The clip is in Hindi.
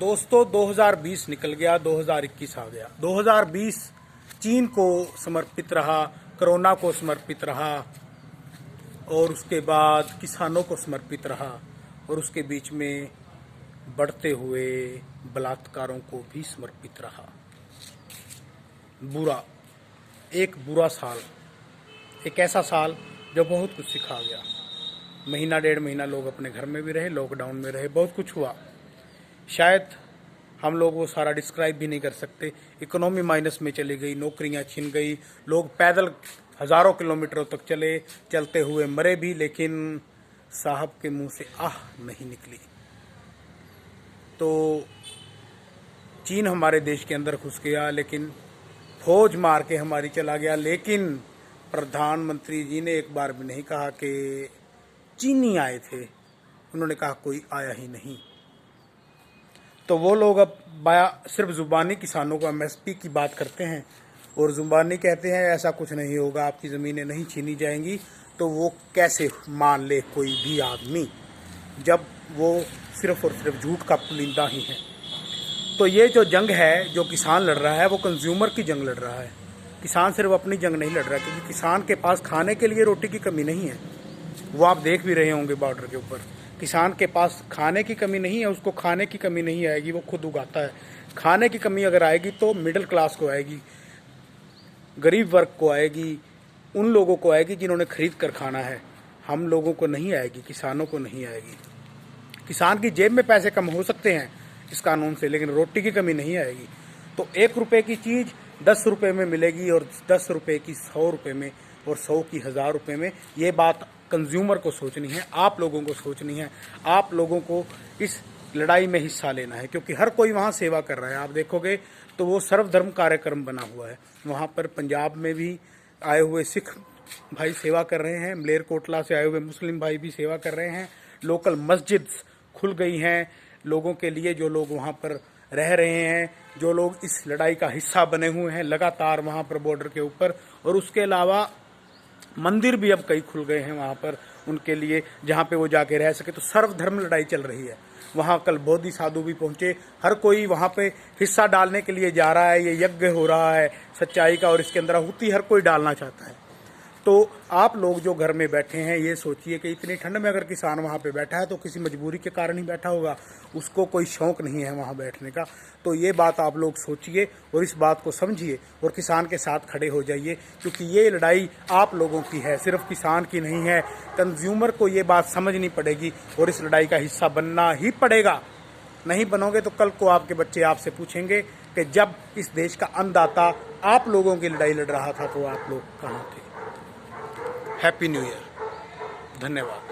दोस्तों 2020 निकल गया, 2021 आ गया। 2020 चीन को समर्पित रहा, कोरोना को समर्पित रहा और उसके बाद किसानों को समर्पित रहा और उसके बीच में बढ़ते हुए बलात्कारों को भी समर्पित रहा। एक बुरा साल, एक ऐसा साल जो बहुत कुछ सिखा गया। महीना डेढ़ महीना लोग अपने घर में भी रहे, लॉकडाउन में रहे, बहुत कुछ हुआ। शायद हम लोग वो सारा डिस्क्राइब भी नहीं कर सकते। इकोनॉमी माइनस में चली गई, नौकरियां छिन गई, लोग पैदल हजारों किलोमीटरों तक चलते हुए मरे भी, लेकिन साहब के मुंह से आह नहीं निकली। तो चीन हमारे देश के अंदर घुस गया, लेकिन फौज मार के हमारी चला गया। लेकिन प्रधानमंत्री जी ने एक बार भी नहीं कहा कि चीनी आए थे, उन्होंने कहा कोई आया ही नहीं। तो वो लोग अब सिर्फ जुबानी किसानों को एमएसपी की बात करते हैं और जुबानी कहते हैं ऐसा कुछ नहीं होगा, आपकी ज़मीनें नहीं छीनी जाएंगी। तो वो कैसे मान ले कोई भी आदमी जब वो सिर्फ और सिर्फ झूठ का पुलिंदा ही है। तो ये जो जंग है, जो किसान लड़ रहा है, वो कंज्यूमर की जंग लड़ रहा है। किसान सिर्फ अपनी जंग नहीं लड़ रहा, क्योंकि किसान के पास खाने के लिए रोटी की कमी नहीं है। वो आप देख भी रहे होंगे बॉर्डर के ऊपर, किसान के पास खाने की कमी नहीं है, उसको खाने की कमी नहीं आएगी, वो खुद उगाता है। खाने की कमी अगर आएगी तो मिडिल क्लास को आएगी, गरीब वर्ग को आएगी, उन लोगों को आएगी जिन्होंने खरीद कर खाना है। हम लोगों को नहीं आएगी, किसानों को नहीं आएगी। किसान की जेब में पैसे कम हो सकते हैं इस कानून से, लेकिन रोटी की कमी नहीं आएगी। तो 1 रुपए की चीज़ 10 रुपए में मिलेगी और 10 रुपए की 100 रुपए में और 100 की 1000 रुपए में। ये बात कंज्यूमर को सोचनी है, आप लोगों को सोचनी है। आप लोगों को इस लड़ाई में हिस्सा लेना है, क्योंकि हर कोई वहाँ सेवा कर रहा है। आप देखोगे तो वो सर्वधर्म कार्यक्रम बना हुआ है। वहाँ पर पंजाब में भी आए हुए सिख भाई सेवा कर रहे हैं, मलेरकोटला से आए हुए मुस्लिम भाई भी सेवा कर रहे हैं। लोकल मस्जिद खुल गई हैं लोगों के लिए, जो लोग वहाँ पर रह रहे हैं, जो लोग इस लड़ाई का हिस्सा बने हुए हैं लगातार वहाँ पर बॉर्डर के ऊपर। और उसके अलावा मंदिर भी अब कई खुल गए हैं वहाँ पर उनके लिए, जहाँ पे वो जाके रह सके। तो सर्वधर्म लड़ाई चल रही है वहाँ। कल बोधि साधु भी पहुँचे, हर कोई वहाँ पे हिस्सा डालने के लिए जा रहा है। ये यज्ञ हो रहा है सच्चाई का और इसके अंदर आहुति हर कोई डालना चाहता है। तो आप लोग जो घर में बैठे हैं, ये सोचिए कि इतनी ठंड में अगर किसान वहाँ पे बैठा है तो किसी मजबूरी के कारण ही बैठा होगा, उसको कोई शौक नहीं है वहाँ बैठने का। तो ये बात आप लोग सोचिए और इस बात को समझिए और किसान के साथ खड़े हो जाइए, क्योंकि ये लड़ाई आप लोगों की है, सिर्फ किसान की नहीं है। कंज्यूमर को ये बात समझनी पड़ेगी और इस लड़ाई का हिस्सा बनना ही पड़ेगा। नहीं बनोगे तो कल को आपके बच्चे आपसे पूछेंगे कि जब इस देश का अन्नदाता आप लोगों की लड़ाई लड़ रहा था तो आप लोग कहाँ थे। Happy new year. धन्यवाद।